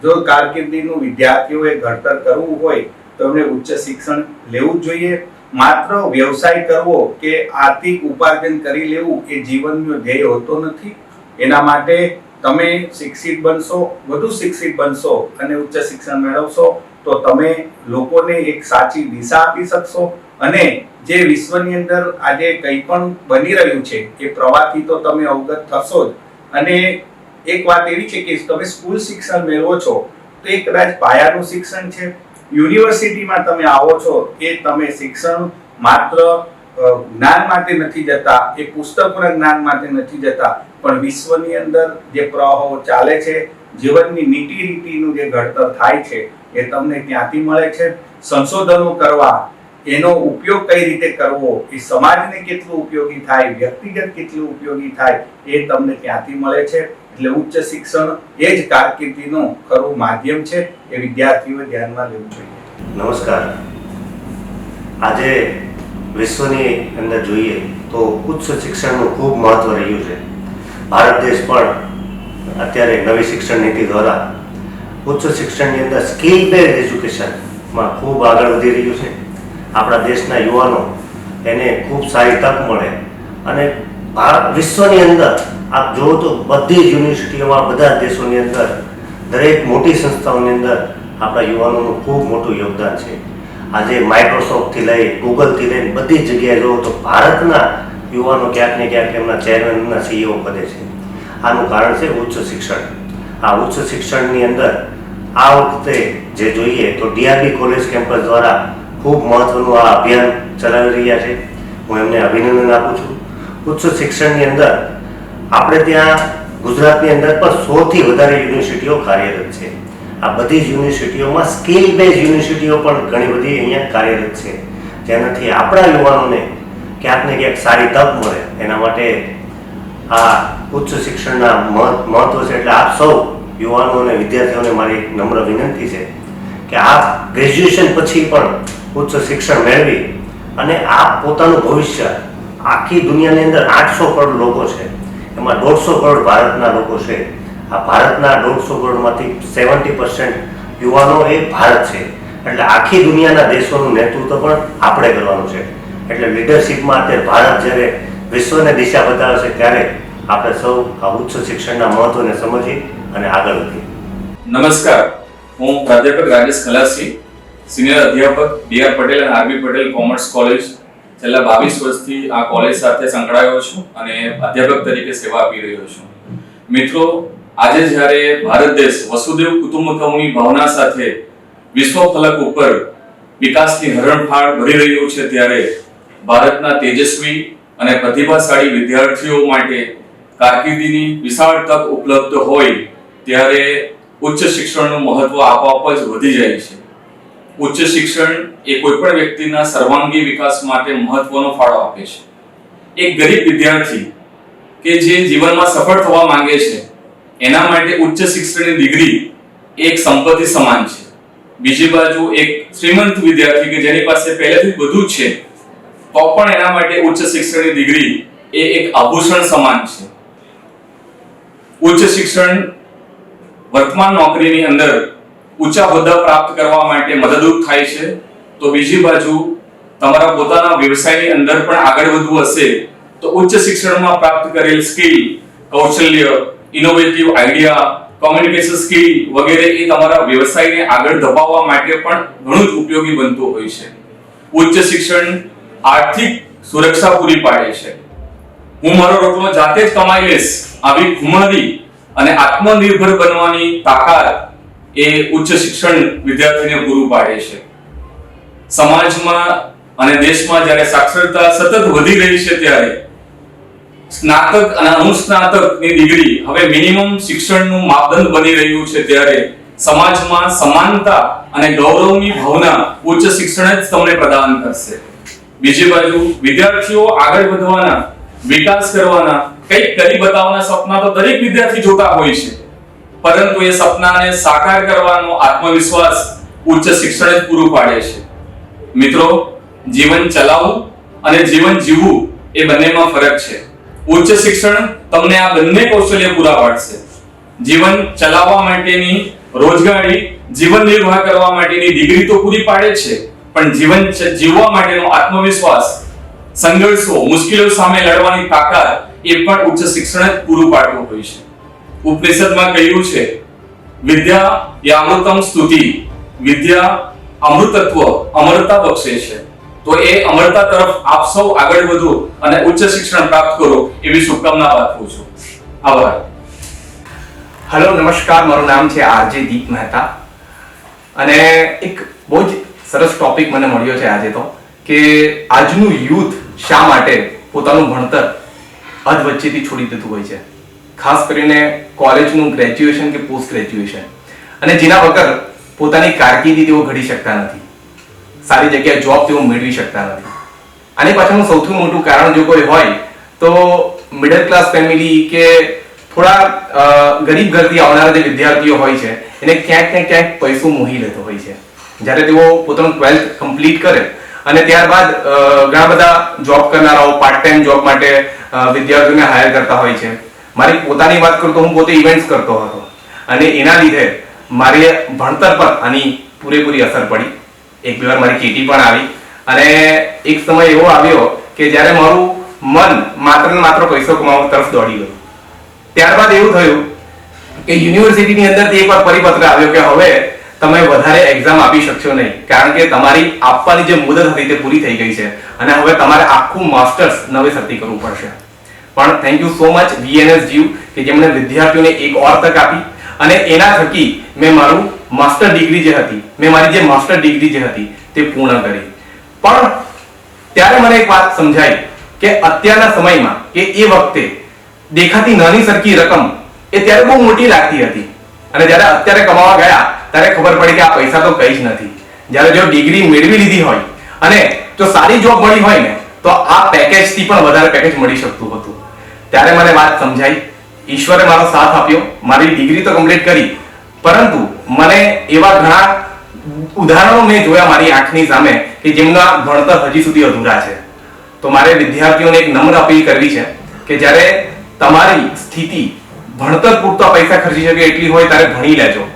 જો કારકિર્દીનું વિદ્યાર્થીઓએ ઘડતર કરવું હોય તો એમણે ઉચ્ચ શિક્ષણ લેવું જ જોઈએ. માત્ર વ્યવસાય કરવો કે આર્થિક ઉપાર્જન કરી લેવું એ જીવનનો ધ્યેય હોતો નથી. એના માટે તમે શિક્ષિત બનશો, વધુ શિક્ષિત બનશો અને ઉચ્ચ શિક્ષણ મેળવશો તો તમે લોકોને એક સાચી દિશા આપી શકશો. અને જે વિશ્વની અંદર આજે કંઈ પણ બની રહ્યું છે એ પ્રવાહથી તો તમે અવગત થશો જ. અને એક વાત એવી છે કે તમે સ્કૂલ શિક્ષણ મેળવો છો તો એ કદાચ પાયાનું શિક્ષણ છે. યુનિવર્સિટીમાં તમે આવો છો એ તમે શિક્ષણ માત્ર જ્ઞાન માટે નથી જતા, એ પુસ્તકોના જ્ઞાન માટે નથી જતા, પણ વિશ્વની અંદર જે પ્રવાહો ચાલે છે, જીવનની નીતિ રીતિનું જે ઘડતર થાય છે એ તમને ત્યાંથી મળે છે. સંશોધનો કરવા, એનો ઉપયોગ કઈ રીતે કરવો, એ સમાજને કેટલું ઉપયોગી થાય, વ્યક્તિગત કેટલું ઉપયોગી થાય, એ તમને ત્યાંથી મળે છે. એટલે ઉચ્ચ શિક્ષણ એ જ કારકિર્દીનું ખરું માધ્યમ છે. એ વિદ્યાર્થીઓએ ધ્યાનમાં લેવું જોઈએ. નમસ્કાર. આજે વિશ્વની અંદર જોઈએ તો ઉચ્ચ શિક્ષણનું ખૂબ મહત્વ રહ્યું છે. ભારત દેશ પણ અત્યારે નવી શિક્ષણ નીતિ દ્વારા ઉચ્ચ શિક્ષણની અંદર સ્કિલ બેઝડ એજ્યુકેશનમાં ખૂબ આગળ વધી રહ્યું છે. આપણા દેશના યુવાનો એને ખૂબ સારી તક મળે, અને વિશ્વની અંદર આપ જુઓ તો બધી જ યુનિવર્સિટીઓમાં, બધા દેશોની અંદર, દરેક મોટી સંસ્થાઓની અંદર આપણા યુવાનોનું ખૂબ મોટું યોગદાન છે. આજે માઇક્રોસોફ્ટથી લઈ, ગૂગલથી લઈને બધી જ જગ્યાએ જુઓ તો ભારતના યુવાનો ક્યાંક ને ક્યાંક એમના ચેરમેનના CEO પદે છે. આનું કારણ છે ઉચ્ચ શિક્ષણ. આ ઉચ્ચ શિક્ષણની અંદર આ વખતે જે જોઈએ તો DRB કોલેજ કેમ્પસ દ્વારા ખૂબ મહત્વનું આ અભિયાન ચલાવી રહ્યા છે. હું એમને અભિનંદન આપું છું. ઉચ્ચ શિક્ષણની અંદર આપણે ત્યાં ગુજરાતની અંદર પણ 100થી વધારે યુનિવર્સિટીઓ કાર્યરત છે. આ બધી જ યુનિવર્સિટીઓમાં સ્કિલ બેઝ યુનિવર્સિટીઓ પણ ઘણી બધી અહીંયા કાર્યરત છે, જેનાથી આપણા યુવાનોને ક્યાંક ને ક્યાંક સારી તક મળે. એના માટે આ ઉચ્ચ શિક્ષણના મહત્વ છે. એટલે આપ સૌ યુવાનો અને વિદ્યાર્થીઓને મારી નમ્ર વિનંતી છે કે આપ ગ્રેજ્યુએશન પછી પણ ઉચ્ચ શિક્ષણ મેળવી અને આપ પોતાનું ભવિષ્ય, આખી દુનિયાની અંદર 800 કરોડ લોકો છે, એમાં 150 કરોડ ભારતના લોકો છે. આ ભારતના 150 કરોડમાંથી 70% યુવાનો એ ભારત છે. એટલે આખી દુનિયાના દેશોનું નેતૃત્વ પણ આપણે કરવાનું છે. એટલે લીડરશિપમાં અત્યારે ભારત જ્યારે વિશ્વને દિશા બતાવે છે ત્યારે આપણે સૌ આ ઉચ્ચ શિક્ષણના મહત્વને સમજી અને આગળ વધીએ. નમસ્કાર, હું પ્રાધ્યાપક રાજેશ ખલાસી, સિનિયર અધ્યાપક DR પટેલ અને RB પટેલ કોમર્સ કોલેજ. છેલ્લા 22 વર્ષથી આ કોલેજ સાથે સંકળાયેલો છું અને અધ્યાપક તરીકે સેવા આપી રહ્યો છું. મિત્રો, આજે જ્યારે ભારત દેશ વસુદેવ કુટુંબકમની ભાવના સાથે વિશ્વ ફલક ઉપર વિકાસની હરણફાળ ભરી રહ્યું છે, ત્યારે ભારતના તેજસ્વી અને પ્રતિભાશાળી વિદ્યાર્થીઓ માટે કારકિર્દીની વિશાળ તક ઉપલબ્ધ હોય ત્યારે ઉચ્ચ શિક્ષણનું મહત્વ આપોઆપ જ વધી જાય છે. ઉચ્ચ શિક્ષણ એ કોઈ પણ વ્યક્તિના સર્વાંગી વિકાસ માટે મહત્વનો ફાળો આપે છે. એક ગરીબ વિદ્યાર્થી કે જે જીવનમાં સફળ થવા માંગે છે એના માટે ઉચ્ચ શિક્ષણની ડિગ્રી એક સંપત્તિ સમાન છે. બીજી બાજુ એક શ્રીમંત વિદ્યાર્થી કે જેની પાસે પહેલેથી બધું જ છે તો પણ એના માટે ઉચ્ચ શિક્ષણની ડિગ્રી એ એક આભૂષણ સમાન છે. ઉચ્ચ શિક્ષણ વર્તમાન નોકરીની અંદર ઊંચા હોદ્દા પ્રાપ્ત કરવા માટે મદદરૂપ થાય છે, તો બીજી બાજુ તમારા પોતાના વ્યવસાયની અંદર પણ આગળ વધવું હશે તો ઉચ્ચ શિક્ષણમાં પ્રાપ્ત કરેલ સ્કિલ, કૌશલ્ય, ઇનોવેટિવ આઈડિયા, કોમ્યુનિકેશન સ્કિલ વગેરે એ તમારા વ્યવસાયને આગળ ધપાવવા માટે પણ ઘણું જ ઉપયોગી બનતું હોય છે. ઉચ્ચ શિક્ષણ આર્થિક સુરક્ષા પૂરી પાડે છે. હું મારો રોટલો જાતે જ કમાઈ લઈશ આવી ખુમારી અને આત્મનિર્ભર બનવાની તાકાત એ ઉચ્ચ શિક્ષણ વિદ્યાર્થીને પૂરું પાડે છે. સમાજમાં અને દેશમાં જ્યારે સાક્ષરતા સતત વધી રહી છે ત્યારે સ્નાતક અને અનુસ્નાતકની ડિગ્રી હવે મિનિમમ શિક્ષણનું માપદંડ બની રહ્યું છે ત્યારે સમાજમાં સમાનતા અને ગૌરવની ભાવના ઉચ્ચ શિક્ષણ જ તમને પ્રદાન કરશે. બીજી બાજુ વિદ્યાર્થીઓ આગળ વધવાના, વિકાસ કરવાના, કંઈક કરી બતાવવાના સપના તો દરેક વિદ્યાર્થી જોતા હોય છે, પરંતુ એ સપનાને સાકાર કરવાનો આત્મવિશ્વાસ ઉચ્ચ શિક્ષણ જ પૂરું પાડે છે. મિત્રો, જીવન ચલાવવું અને જીવન જીવવું એ બંનેમાં ફરક છે. ઉચ્ચ શિક્ષણ તમને આ બંને કૌશલ્ય પૂરા પાડશે. જીવન ચલાવવા માટેની રોજગારી, જીવન નિર્વાહ કરવા માટેની ડિગ્રી તો પૂરી પાડે છે, પણ જીવન જીવવા માટેનો આત્મવિશ્વાસ, સંઘર્ષો, મુશ્કેલીઓ સામે લડવાની તાકાત એ પણ ઉચ્ચ શિક્ષણ જ પૂરું પાડતું હોય છે. ઉપનિષદમાં કહ્યું છે, વિદ્યા યામૃતમ સ્તુતિ, વિદ્યા અમૃતત્વ, અમરતા બક્ષે છે. તો એ અમરતા તરફ આપ સૌ આગળ વધો અને ઉચ્ચ શિક્ષણ પ્રાપ્ત કરો એવી શુભકામના પાઠવું છું. આભાર. હેલો, નમસ્કાર. મારું નામ છે આરજે દીપ મહેતા અને એક બહુ જ સરસ ટોપિક મને મળ્યો છે આજે તો, કે આજનું યુથ શા માટે પોતાનું ભણતર અધ વચ્ચેથી છોડી દેતું હોય છે, ખાસ કરીને કોલેજનું ગ્રેજ્યુએશન કે પોસ્ટ ગ્રેજ્યુએશન, અને જેના વગર પોતાની કારકિર્દી તેઓ ઘડી શકતા નથી, સારી જગ્યાએ જોબ તેઓ મેળવી શકતા નથી. આની પાછળનું સૌથી મોટું કારણ જો કોઈ હોય તો મિડલ ક્લાસ ફેમિલી કે થોડા ગરીબ ઘરથી આવનારા જે વિદ્યાર્થીઓ હોય છે એને ક્યાંક ને ક્યાંક પૈસો મોહી લેતો હોય છે. જ્યારે તેઓ પોતાનું 12th કમ્પ્લીટ કરે અને ત્યારબાદ ઘણા બધા જોબ કરનારાઓ પાર્ટ ટાઈમ જોબ માટે વિદ્યાર્થીઓને હાયર કરતા હોય છે. મારી પોતાની વાત કરું તો હું પોતે ઇવેન્ટ્સ કરતો હતો અને એના લીધે મારી ભણતર પર આની પૂરેપૂરી અસર પડી. એક બે વાર મારી કેટી પણ આવી અને એક સમય એવો આવ્યો કે જ્યારે મારું મન માત્ર ને માત્ર પૈસો કમાવા તરફ દોડી ગયું. ત્યારબાદ એવું થયું કે યુનિવર્સિટીની અંદરથી એકવાર પરિપત્ર આવ્યો કે હવે તમે વધારે એક્ઝામ આપી શકશો નહીં, કારણ કે તમારી આપવાની જે મુદત હતી તે પૂરી થઈ ગઈ છે અને હવે તમારે આખું માસ્ટર્સ નવેસરથી કરવું પડશે. પણ thank you so much VNS જીવ કે જેમણે વિદ્યાર્થીઓને એક ઓર તક આપી અને એના થકી મેં મારું માસ્ટર ડિગ્રી જે હતી, મેં મારી જે માસ્ટર ડિગ્રી જે હતી તે પૂર્ણ કરી. પણ ત્યારે મને એક વાત સમજાઈ કે અત્યારના સમયમાં કે એ વખતે દેખાતી નાની સરખી રકમ એ ત્યારે બહુ મોટી લાગતી હતી અને જ્યારે અત્યારે કમાવા ગયા ત્યારે ખબર પડી કે આ પૈસા તો કંઈ જ નથી. જ્યારે જો ડિગ્રી મેળવી લીધી હોય અને જો સારી જોબ મળી હોય ને તો આ પેકેજથી પણ વધારે પેકેજ મળી શકતું હતું. ત્યારે મને વાત સમજાઈ, ઈશ્વરે મારો સાથ આપ્યો, મારી ડિગ્રી તો કમ્પ્લીટ કરી, પરંતુ મને એવા ઘણા ઉદાહરણો મેં જોયા મારી આંખની સામે કે જેમના ભણતર હજી સુધી અધૂરા છે. તો મારે વિદ્યાર્થીઓને એક નમ્ર અપીલ કરવી છે કે જ્યારે તમારી સ્થિતિ ભણતર પૂરતા પૈસા ખર્ચી શકે એટલી હોય ત્યારે ભણી લેજો.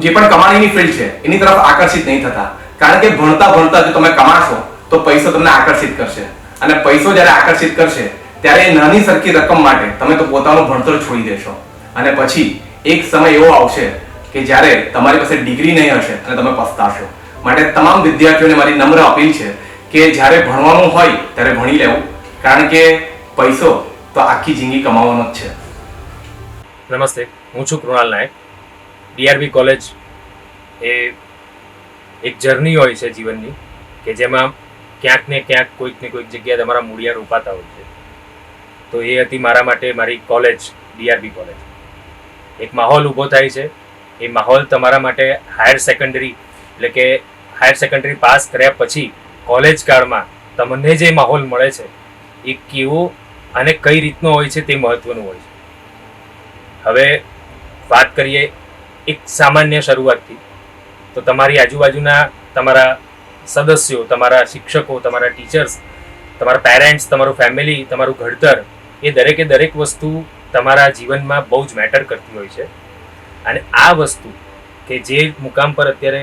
જે પણ કમાણીની ફિલ્ડ છે એની તરફ આકર્ષિત નહીં થતા, કારણ કે ભણતા ભણતા જો તમે કમાશો તો પૈસો તમને આકર્ષિત કરશે અને પૈસો જ્યારે આકર્ષિત કરશે ત્યારે એ નાની સરખી રકમ માટે તમે તો પોતાનું ભણતર છોડી દેશો અને પછી એક સમય એવો આવશે કે જ્યારે તમારી પાસે ડિગ્રી નહીં હશે અને તમે પસ્તાશો. માટે તમામ વિદ્યાર્થીઓને મારી નમ્ર અપીલ છે કે જ્યારે ભણવાનું હોય ત્યારે ભણી લેવું, કારણ કે પૈસો તો આખી જિંદગી કમાવાનો જ છે. નમસ્તે, હું છું કૃણાલ નાયક. DRB કોલેજ એ એક જર્ની હોય છે જીવનની કે જેમાં ક્યાંક ને ક્યાંક કોઈક ને કોઈક જગ્યાએ તમારા મૂળિયા રોપાતા હોય છે. તો એ હતી મારા માટે મારી કોલેજ, DRB કોલેજ. એક માહોલ ઊભો થાય છે, એ માહોલ તમારા માટે હાયર સેકન્ડરી એટલે કે હાયર સેકન્ડરી પાસ કર્યા પછી કોલેજ કાળમાં તમને જે માહોલ મળે છે એ કેવો અને કઈ રીતનો હોય છે તે મહત્વનું હોય છે. હવે વાત કરીએ એક સામાન્ય શરૂઆતથી, તો તમારી આજુબાજુના તમારા સદસ્યો, તમારા શિક્ષકો, તમારા ટીચર્સ, તમારા પેરેન્ટ્સ, તમારું ફેમિલી, તમારું ઘડતર, એ દરેકે દરેક વસ્તુ તમારા જીવનમાં બહુ જ મેટર કરતી હોય છે. અને આ વસ્તુ કે જે મુકામ પર અત્યારે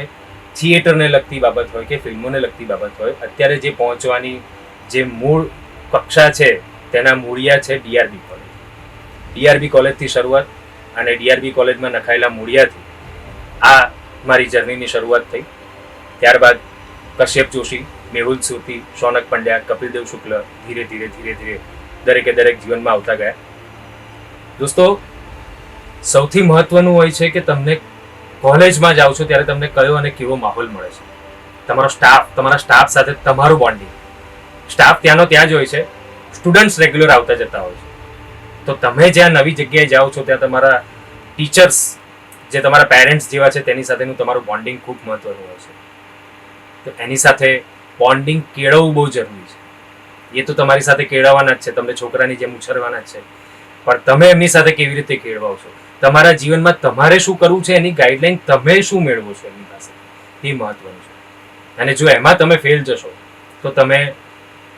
થિયેટરને લગતી બાબત હોય કે ફિલ્મોને લગતી બાબત હોય, અત્યારે જે પહોંચવાની જે મૂળ કક્ષા છે તેના મૂળિયા છે DRB કોલેજ. DRB કોલેજથી શરૂઆત અને DRB કોલેજમાં નખાયેલા મૂળિયાથી આ મારી જર્નીની શરૂઆત થઈ. ત્યારબાદ કશ્યપ જોશી, મેહુલ સુરતી, શૌનક પંડ્યા, કપિલદેવ શુક્લ ધીરે ધીરે ધીરે ધીરે દરેકે દરેક જીવનમાં આવતા ગયા. દોસ્તો, સૌથી મહત્વનું હોય છે કે તમને કોલેજમાં જાઓ છો ત્યારે તમને કયો અને કેવો માહોલ મળે છે, તમારા સ્ટાફ સાથે તમારું બોન્ડિંગ. સ્ટાફ ત્યાંનો ત્યાં જ હોય છે, સ્ટુડન્ટ્સ રેગ્યુલર આવતા જતા હોય છે. તો તમે જ્યાં નવી જગ્યાએ જાઓ છો ત્યાં તમારા ટીચર્સ જે તમારા પેરેન્ટ્સ જેવા છે તેની સાથેનું તમારું બોન્ડિંગ ખૂબ મહત્વનું હોય છે. તો એની સાથે બોન્ડિંગ કેળવવું બહુ જરૂરી છે. એ તો તમારી સાથે કેળવવાના જ છે, તમને છોકરાની જેમ ઉછેરવાના જ છે, પણ તમે એમની સાથે કેવી રીતે કેળવાઓ છો, તમારા જીવનમાં તમારે શું કરવું છે એની ગાઈડલાઈન તમે શું મેળવો છો એમની પાસે, એ મહત્વનું છે. અને જો એમાં તમે ફેલ જશો તો તમે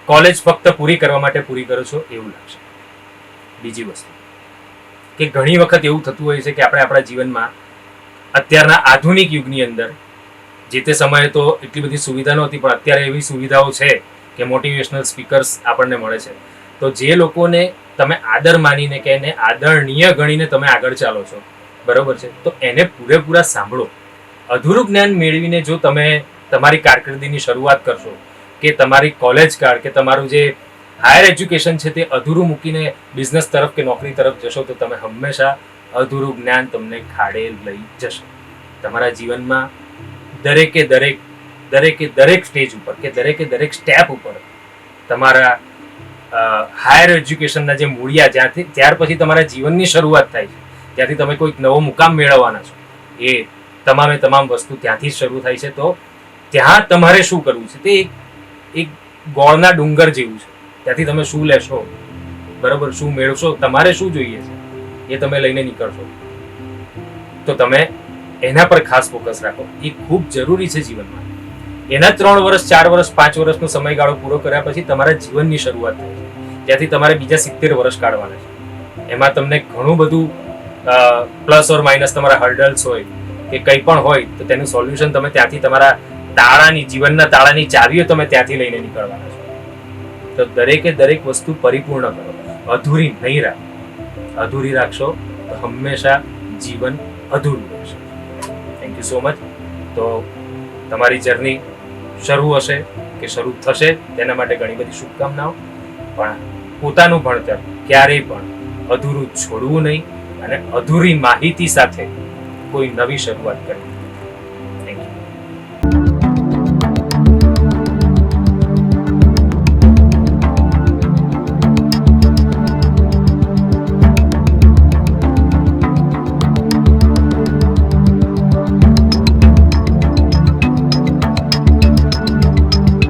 કોલેજ ફક્ત પૂરી કરવા માટે પૂરી કરો છો એવું લાગશે. બીજી વસ્તુ કે ઘણી વખત એવું થતું હોય છે કે આપણે આપણા જીવનમાં અત્યારના આધુનિક યુગની અંદર, જે તે સમયે તો એટલી બધી સુવિધા નહોતી, પણ અત્યારે એવી સુવિધાઓ છે કે મોટિવેશનલ સ્પીકર્સ આપણને મળે છે. તો જે લોકોને તમે આદર માનીને કે એને આદરણીય ગણીને તમે આગળ ચાલો છો, બરોબર છે, તો એને પૂરેપૂરા સાંભળો. અધૂરું જ્ઞાન મેળવીને જો તમે તમારી કારકિર્દીની શરૂઆત કરશો કે તમારી કોલેજ કાળ કે તમારું જે હાયર એજ્યુકેશન છે તે અધૂરું મૂકીને બિઝનેસ તરફ કે નોકરી તરફ જશો તો તમે હંમેશા અધૂરું જ્ઞાન તમને ખાડે લઈ જશે. તમારા જીવનમાં દરેક સ્ટેજ ઉપર કે દરેક સ્ટેપ ઉપર તમારા હાયર એજ્યુકેશનના જે મૂળિયા ત્યાર પછી તમારા જીવનની શરૂઆત થાય છે, ત્યાંથી તમે કોઈક નવો મુકામ મેળવવાના છો, એ તમામ વસ્તુ ત્યાંથી જ શરૂ થાય છે. તો ત્યાં તમારે શું કરવું છે તે એક ગોળના ડુંગર જેવું છે. ત્યાંથી તમે શું લેશો, બરાબર, શું મેળવશો, તમારે શું જોઈએ છે એ તમે લઈને નીકળશો. તો તમે એના પર ખાસ ફોકસ રાખો. એ ખૂબ જરૂરી છે જીવનમાં. એના 3 વર્ષ 4 વર્ષ 5 વર્ષનો સમયગાળો પૂરો કર્યા પછી તમારા જીવનની શરૂઆત થાય છે. ત્યાંથી તમારે બીજા 70 વર્ષ કાઢવાના છે. એમાં તમને ઘણું બધું પ્લસ ઓર માઇનસ તમારા હર્ડલ્સ હોય કે કંઈ પણ હોય તો તેનું સોલ્યુશન તમે ત્યાંથી તમારા જીવનના તાળાની ચાવીઓ તમે ત્યાંથી લઈને નીકળવાના છો. તો દરેક વસ્તુ પરિપૂર્ણ કરો, અધૂરી નહીં રાખો. અધૂરી રાખશો તો હંમેશા જીવન અધૂરું રહેશે. Thank you so much. તો તમારી જર્ની શરૂ હશે કે શરૂ થશે તેના માટે ઘણી બધી શુભકામનાઓ. પણ પોતાનું ભણતર ક્યારેય પણ અધૂરું છોડવું નહીં અને અધૂરી માહિતી સાથે કોઈ નવી શરૂઆત કરવી.